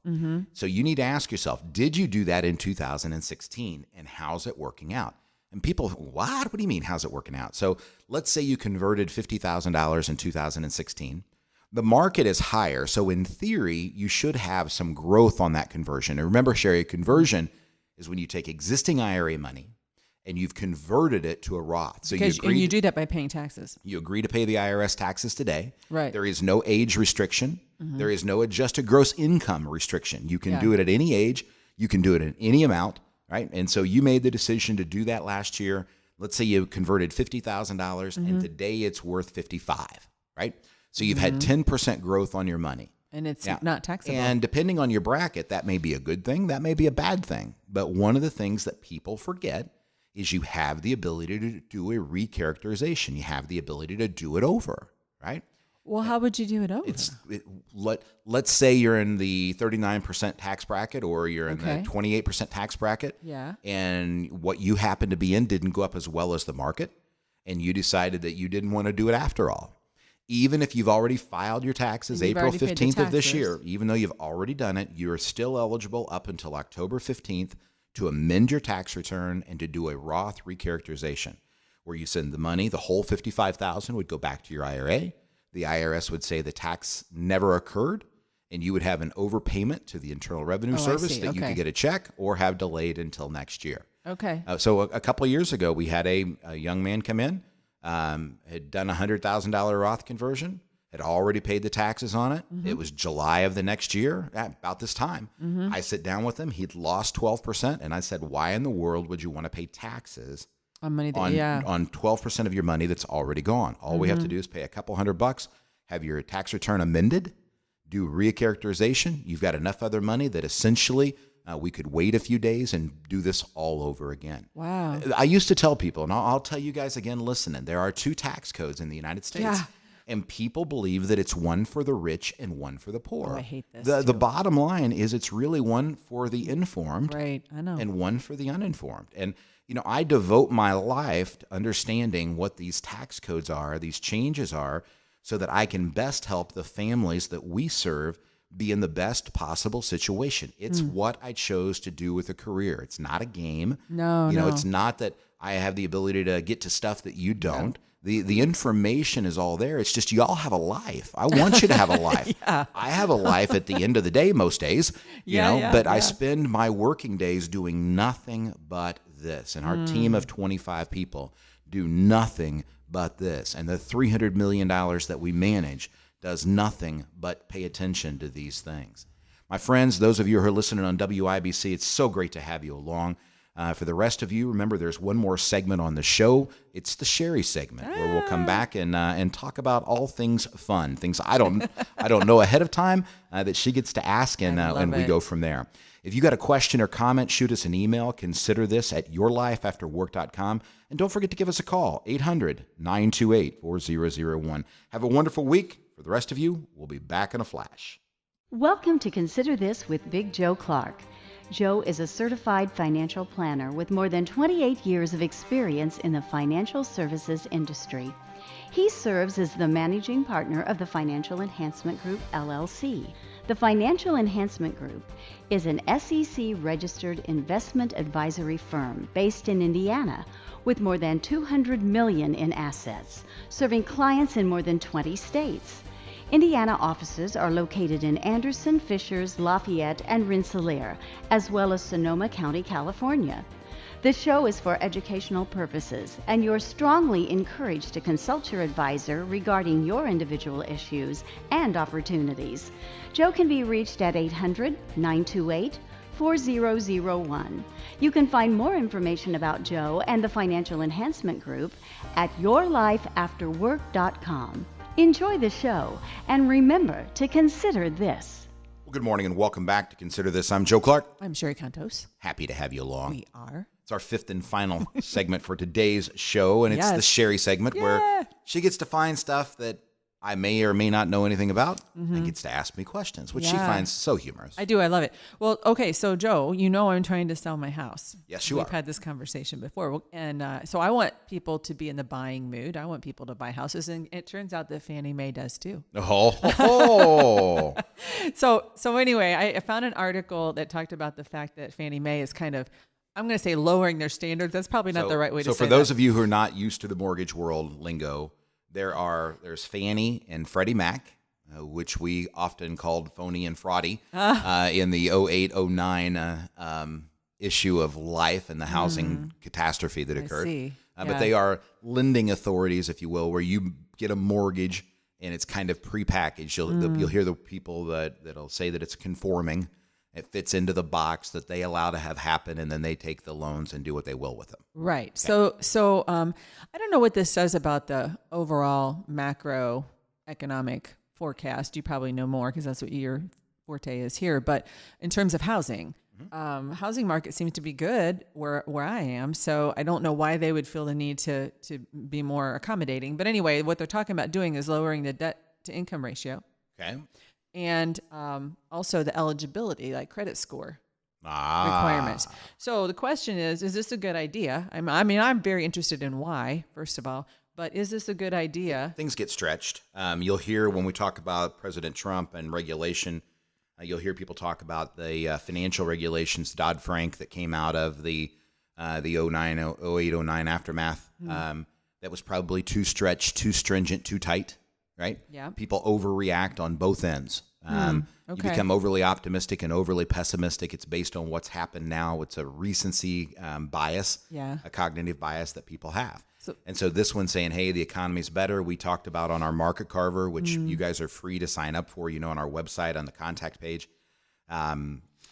So you need to ask yourself, did you do that in 2016, and how's it working out? And people, what do you mean, how's it working out? So let's say you converted $50,000 in 2016. The market is higher, so in theory, you should have some growth on that conversion. And remember, Sherry, conversion is when you take existing IRA money and you've converted it to a Roth. So you do that by paying taxes. You agree to pay the IRS taxes today. Right. There is no age restriction. There is no adjusted gross income restriction. You can do it at any age. You can do it in any amount, right? And so you made the decision to do that last year. Let's say you converted $50,000 and today it's worth $55,000, right? So you've had 10% growth on your money. And it's not taxable. And depending on your bracket, that may be a good thing. That may be a bad thing. But one of the things that people forget is you have the ability to do a recharacterization. You have the ability to do it over, right? Well, how would you do it over? Let's say you're in the 39% tax bracket or you're in the 28% tax bracket. Yeah. And what you happen to be in didn't go up as well as the market. And you decided that you didn't want to do it after all. Even if you've already filed your taxes April 15th of this year, even though you've already done it, you're still eligible up until October 15th to amend your tax return and to do a Roth recharacterization, where you send the money, the whole $55,000 would go back to your IRA. The IRS would say the tax never occurred, and you would have an overpayment to the Internal Revenue Service that you could get a check or have delayed until next year. Okay. So a couple of years ago, we had a young man come in, had done a $100,000 Roth conversion, had already paid the taxes on it. It was July of the next year, at about this time. I sit down with him. He'd lost 12%, and I said, why in the world would you want to pay taxes on money on 12% of your money that's already gone? All we have to do is pay a couple $100, have your tax return amended, do recharacterization. You've got enough other money that essentially we could wait a few days and do this all over again. Wow. I used to tell people, and I'll tell you guys again listening, there are 2 tax codes in the United States. Yeah. And people believe that it's one for the rich and one for the poor. Oh, I hate this. The bottom line is it's really one for the informed, right? I know, and one for the uninformed. And I devote my life to understanding what these tax codes are, these changes are, so that I can best help the families that we serve be in the best possible situation. It's what I chose to do with a career. It's not a game. No. It's not that I have the ability to get to stuff that you don't. The information is all there. It's just y'all have a life. I want you to have a life. I have a life at the end of the day most days, but I spend my working days doing nothing but this. And our team of 25 people do nothing but this. And the $300 million that we manage does nothing but pay attention to these things. My friends, those of you who are listening on WIBC, it's so great to have you along. For the rest of you, remember there's one more segment on the show. It's the Sherry segment where we'll come back and talk about all things fun, things I don't know ahead of time that she gets to ask, and we go from there. If you got a question or comment, shoot us an email. Consider this at yourlifeafterwork.com. And don't forget to give us a call, 800-928-4001. Have a wonderful week. For the rest of you, we'll be back in a flash. Welcome to Consider This with Big Joe Clark. Joe is a certified financial planner with more than 28 years of experience in the financial services industry. He serves as the managing partner of the Financial Enhancement Group, LLC. The Financial Enhancement Group is an SEC-registered investment advisory firm based in Indiana with more than $200 million in assets, serving clients in more than 20 states. Indiana offices are located in Anderson, Fishers, Lafayette, and Rensselaer, as well as Sonoma County, California. This show is for educational purposes, and you're strongly encouraged to consult your advisor regarding your individual issues and opportunities. Joe can be reached at 800-928-4001. You can find more information about Joe and the Financial Enhancement Group at yourlifeafterwork.com. Enjoy the show, and remember to consider this. Well, good morning and welcome back to Consider This. I'm Joe Clark. I'm Sherry Cantos. Happy to have you along. We are. It's our fifth and final segment for today's show, and it's Yes. the Sherry segment where she gets to find stuff that I may or may not know anything about and gets to ask me questions, which she Yeah. finds so humorous. I do. I love it. Well, okay. So, Joe, you know I'm trying to sell my house. Yes, you We've are. had this conversation before. And so I want people to be in the buying mood. I want people to buy houses. And it turns out that Fannie Mae does too. Oh, So anyway, I found an article that talked about the fact that Fannie Mae is kind of, I'm going to say lowering their standards. That's probably not the right way to say So for those of you who are not used to the mortgage world lingo, there's Fannie and Freddie Mac, which we often called phony and fraudy in the 08-09 issue of life and the housing catastrophe that occurred. see. But Yeah. they are lending authorities, if you will, where you get a mortgage and it's kind of prepackaged. You'll hear the people that'll say that it's conforming. It fits into the box that they allow to have happen, and then they take the loans and do what they will with them. Right. So I don't know what this says about the overall macroeconomic forecast. You probably know more because that's what your forte is here. But in terms of housing, housing market seems to be good where I am. So I don't know why they would feel the need to be more accommodating. But anyway, what they're talking about doing is lowering the debt to income ratio Okay. and also the eligibility, like credit score Ah. requirements. So the question is this a good idea? I'm very interested in why, first of all, but is this a good idea? Things get stretched. You'll hear when we talk about President Trump and regulation, you'll hear people talk about the financial regulations, Dodd-Frank, that came out of the 08-09 aftermath. That was probably too stretched, too stringent, too tight, right? Yeah. People overreact on both ends. You okay. become overly optimistic and overly pessimistic. It's based on what's happened now. It's a recency bias, Yeah. a cognitive bias that people have. So- And so this one's saying, hey, the economy's better. We talked about on our market carver, which Mm. you guys are free to sign up for, on our website on the contact page,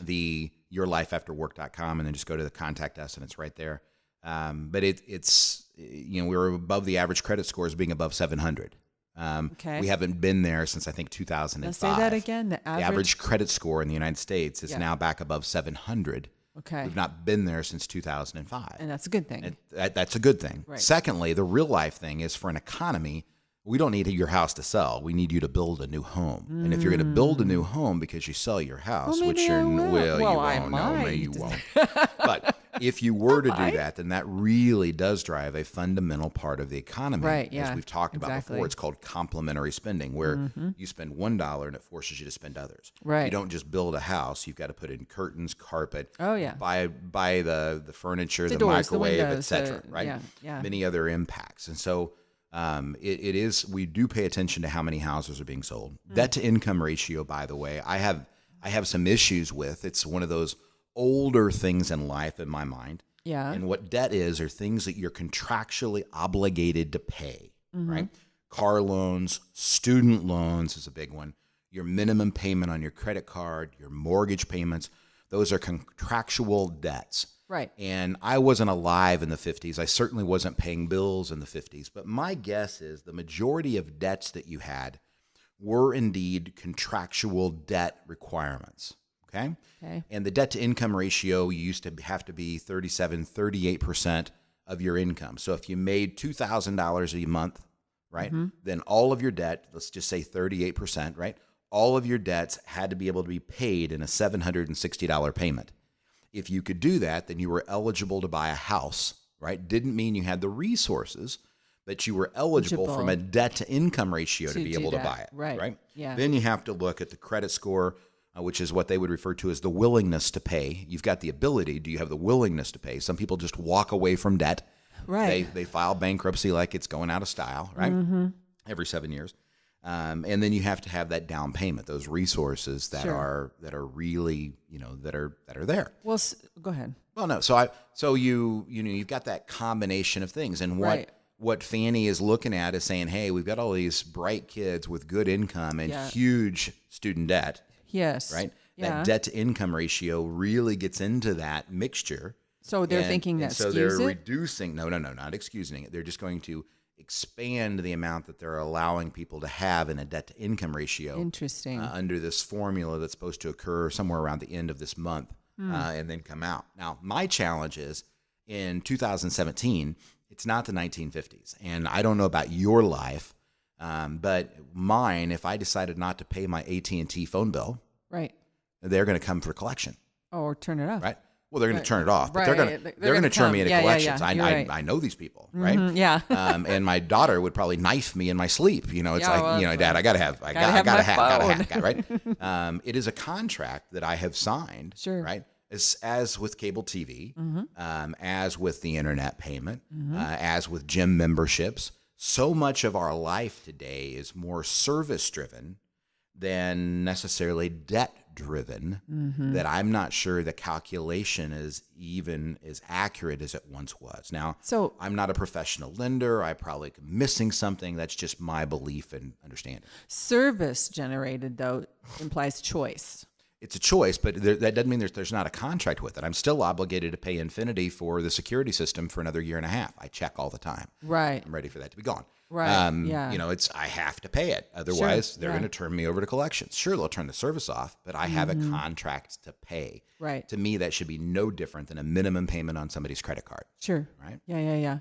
the yourlifeafterwork.com, and then just go to the contact us and it's right there. But it's we were above the average credit scores being above 700. Okay. We haven't been there since I think 2005. Let's say that again. The The average. average credit score in the United States is Yeah. now back above 700. Okay. We've not been there since 2005. And that's a good thing. And that's a good thing. Right. Secondly, the real life thing is for an economy, we don't need your house to sell. We need you to build a new home. And if you're going to build a new home because you sell your house, Well, which maybe you're I will. well, Well, you I won't. No, maybe you might. won't. But if you were to do that, then that really does drive a fundamental part of the economy. Right, yeah, As we've talked about exactly. before, it's called complementary spending, where you spend $1 and it forces you to spend others. Right. You don't just build a house. You've got to put in curtains, carpet, Oh, yeah. buy the furniture, the doors, the microwave, windows, etc. Right? yeah, yeah. Many other impacts. And so it is, we do pay attention to how many houses are being sold. Debt to income ratio, by the way, I have some issues with. It's one of those older things in life in my mind. Yeah. And what debt is are things that you're contractually obligated to pay, right? Car loans, student loans is a big one. Your minimum payment on your credit card, your mortgage payments, those are contractual debts. Right. And I wasn't alive in the 50s. I certainly wasn't paying bills in the 50s. But my guess is the majority of debts that you had were indeed contractual debt requirements. Okay? Okay. And the debt to income ratio used to have to be 38% of your income. So if you made $2,000 a month, right, then all of your debt, let's just say 38%, right? All of your debts had to be able to be paid in a $760 payment. if you could do that, then you were eligible to buy a house, right? Didn't mean you had the resources, but you were eligible from a debt to income ratio to be able to buy it, right? Yeah. Then you have to look at the credit score, which is what they would refer to as the willingness to pay. You've got the ability. Do you have the willingness to pay? Some people just walk away from debt. Right. They file bankruptcy like it's going out of style, right? Every 7 years. And then you have to have that down payment, those resources that are really, that are there. Well, go ahead. Well, no. So you've got that combination of things, and what Fannie is looking at is saying, hey, we've got all these bright kids with good income and huge student debt. Yes. Right. Yeah. That debt to income ratio really gets into that mixture. So they're thinking that so skews they're it? reducing. No, not excusing it. They're just going to expand the amount that they're allowing people to have in a debt to income ratio. Interesting. Under this formula that's supposed to occur somewhere around the end of this month and then come out. Now, my challenge is in 2017, it's not the 1950s. And I don't know about your life, but mine, if I decided not to pay my AT&T phone bill, right, they're going to come for collection. Or turn it off. Right. Well, they're going to turn it off, but Right. they're going to turn me into collections. Yeah. Right. I know these people, right? Yeah. And my daughter would probably knife me in my sleep. It's Dad, I gotta have right? It is a contract that I have signed, Sure. right? As with cable TV, as with the internet payment, as with gym memberships. So much of our life today is more service driven than necessarily debt driven, that I'm not sure the calculation is even as accurate as it once was. Now, So- I'm not a professional lender. I probably missing something. That's just my belief and understanding. Service generated, though, implies choice. It's a choice, but that doesn't mean there's not a contract with it. I'm still obligated to pay Infinity for the security system for another year and a half. I check all the time. Right. I'm ready for that to be gone. Right. Yeah. I have to pay it. Otherwise, Sure. they're going to turn me over to collections. Sure, they'll turn the service off, but I have a contract to pay. Right. To me, that should be no different than a minimum payment on somebody's credit card. Sure. Right. Yeah.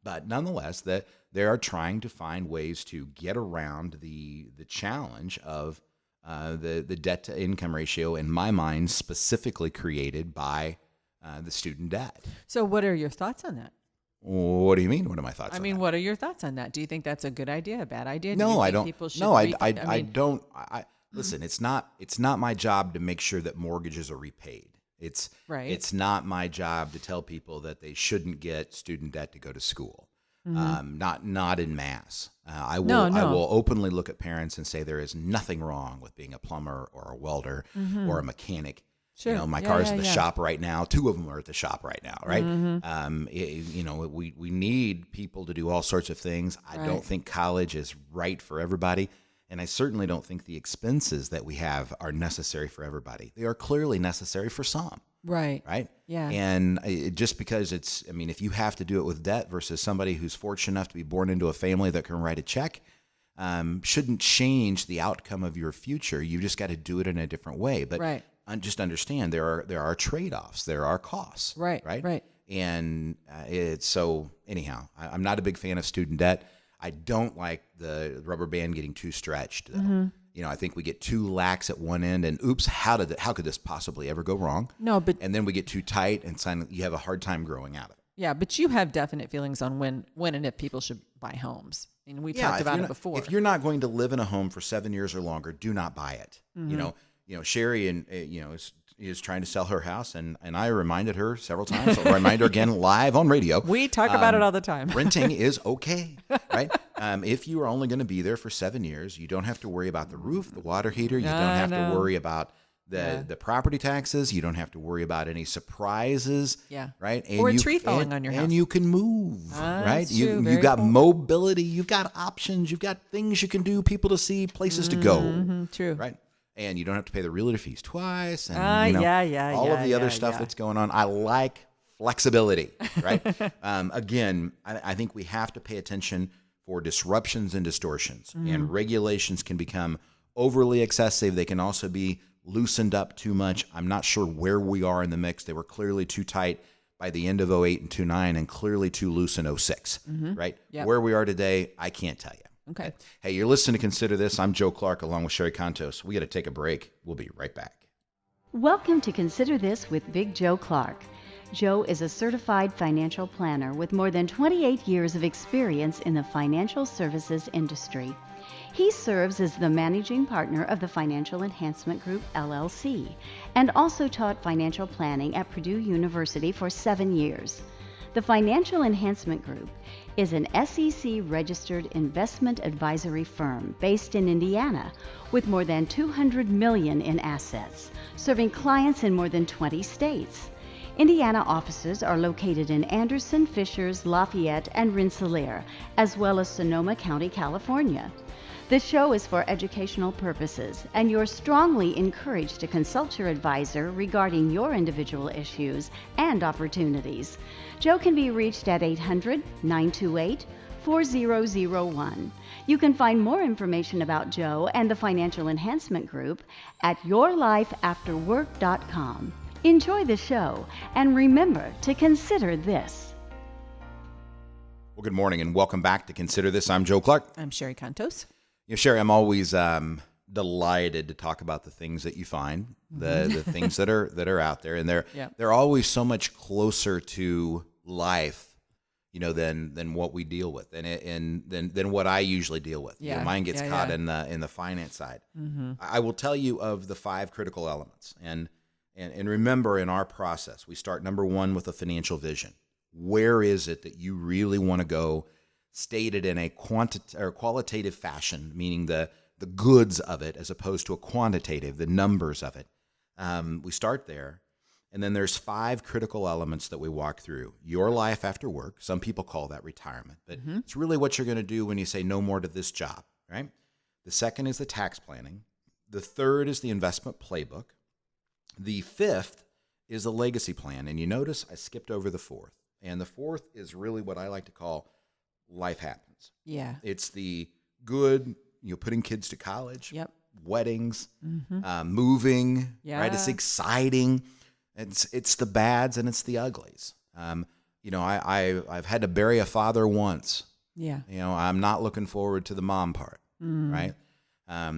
But nonetheless, they are trying to find ways to get around the challenge of the debt to income ratio, in my mind, specifically created by the student debt. So what are your thoughts on that? What do you mean? What are my thoughts? I mean, what are your thoughts on that? Do you think that's a good idea, a bad idea? Do No, you think I don't. People should No, I rethink- don't. Listen, it's not my job to make sure that mortgages are repaid. It's Right. It's not my job to tell people that they shouldn't get student debt to go to school. Not in mass. I will openly look at parents and say there is nothing wrong with being a plumber or a welder or a mechanic. Sure. My car's at the shop right now. 2 of them are at the shop right now, right? We need people to do all sorts of things. I don't think college is right for everybody. And I certainly don't think the expenses that we have are necessary for everybody. They are clearly necessary for some. Right. Right? Yeah. And just because if you have to do it with debt versus somebody who's fortunate enough to be born into a family that can write a check, shouldn't change the outcome of your future. You just got to do it in a different way. But just understand there are trade-offs. There are costs. Right. And anyhow, I'm not a big fan of student debt. I don't like the rubber band getting too stretched, though. I think we get too lax at one end, and oops, how could this possibly ever go wrong? No, but and then we get too tight, and you have a hard time growing out of it. yeah, but you have definite feelings on when and if people should buy homes. I mean, we talked about it before. If you're not going to live in a home for 7 years or longer, do not buy it. Sherry is trying to sell her house, and I reminded her several times. I'll remind her again live on radio. We talk about it all the time. Renting is okay, right? If you are only going to be there for 7 years, you don't have to worry about the roof, the water heater. You don't have to worry about the property taxes. You don't have to worry about any surprises. Yeah. Right. Or a tree falling on your house. And you can move. Right. That's true. You've got mobility. You've got options. You've got things you can do. People to see. Places to go. True. Right. And you don't have to pay the realtor fees twice. And all of the other stuff that's going on. I like flexibility. Right. Again, I think we have to pay attention for disruptions and distortions. And regulations can become overly excessive. They can also be loosened up too much. I'm not sure where we are in the mix. They were clearly too tight by the end of 08 and 09 and clearly too loose in 06, right? Yep. Where we are today, I can't tell you. Okay. Hey, you're listening to Consider This. I'm Joe Clark along with Sherry Contos. We got to take a break. We'll be right back. Welcome to Consider This with Big Joe Clark. Joe is a certified financial planner with more than 28 years of experience in the financial services industry. He serves as the managing partner of the Financial Enhancement Group, LLC, and also taught financial planning at Purdue University for 7 years. The Financial Enhancement Group is an SEC-registered investment advisory firm based in Indiana with more than $200 million in assets, serving clients in more than 20 states. Indiana offices are located in Anderson, Fishers, Lafayette, and Rensselaer, as well as Sonoma County, California. This show is for educational purposes, and you're strongly encouraged to consult your advisor regarding your individual issues and opportunities. Joe can be reached at 800-928-4001. You can find more information about Joe and the Financial Enhancement Group at yourlifeafterwork.com. Enjoy the show, and remember to consider this. Well, good morning and welcome back to Consider This. I'm Joe Clark. I'm Sherry Cantos. Sherry, I'm always delighted to talk about the things that you find, the things that are out there, and they're always so much closer to life, than what we deal with, and than what I usually deal with. Yeah. Mine gets caught in the finance side. Mm-hmm. I will tell you of the 5 critical elements, and remember, in our process, we start number 1 with a financial vision. Where is it that you really want to go? Stated in a qualitative fashion, meaning the goods of it as opposed to a quantitative, the numbers of it. We start there, and then there's 5 critical elements that we walk through. Your life after work, some people call that retirement, but it's really what you're going to do when you say no more to this job, right? The second is the tax planning. The third is the investment playbook. The 5th is the legacy plan, and you notice I skipped over the 4th, and the 4th is really what I like to call life happens. Yeah. It's the good, putting kids to college, weddings, moving, right? It's exciting. It's the bads and it's the uglies. I've had to bury a father once. Yeah. I'm not looking forward to the mom part, right?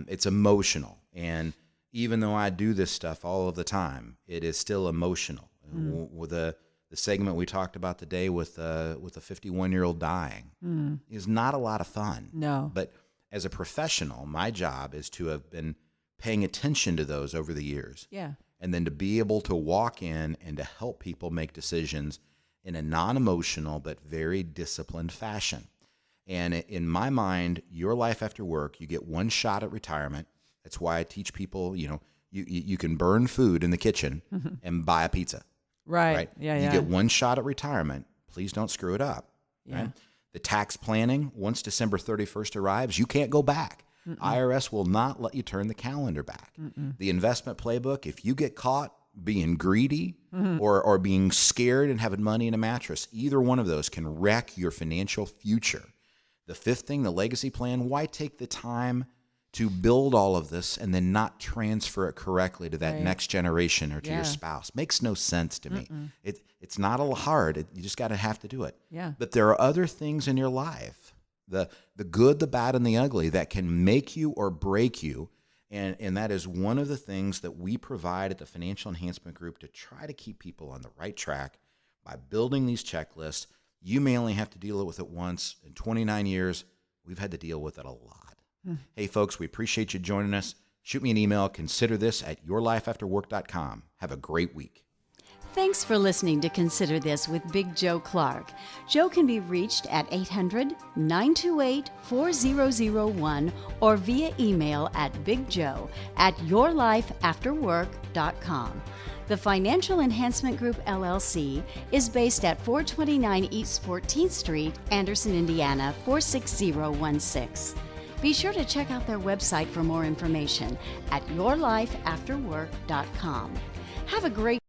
It's emotional. And even though I do this stuff all of the time, it is still emotional. With the segment we talked about today with a 51-year-old dying is not a lot of fun. No. But as a professional, my job is to have been paying attention to those over the years. Yeah. And then to be able to walk in and to help people make decisions in a non-emotional but very disciplined fashion. And in my mind, your life after work, you get one shot at retirement. That's why I teach people, you can burn food in the kitchen and buy a pizza. Right. Yeah. You get one shot at retirement. Please don't screw it up. Yeah. Right? The tax planning, once December 31st arrives, you can't go back. IRS will not let you turn the calendar back. The investment playbook, if you get caught being greedy or being scared and having money in a mattress, either one of those can wreck your financial future. The 5th thing, the legacy plan, why take the time to build all of this and then not transfer it correctly to that next generation or to your spouse? Makes no sense to me. It's not hard. You just got to have to do it. Yeah. But there are other things in your life, the good, the bad, and the ugly, that can make you or break you. And that is one of the things that we provide at the Financial Enhancement Group to try to keep people on the right track by building these checklists. You may only have to deal with it once. In 29 years, we've had to deal with it a lot. Hey, folks, we appreciate you joining us. Shoot me an email. Consider this at yourlifeafterwork.com. Have a great week. Thanks for listening to Consider This with Big Joe Clark. Joe can be reached at 800-928-4001 or via email at bigjoe@yourlifeafterwork.com. The Financial Enhancement Group, LLC, is based at 429 East 14th Street, Anderson, Indiana, 46016. Be sure to check out their website for more information at yourlifeafterwork.com. Have a great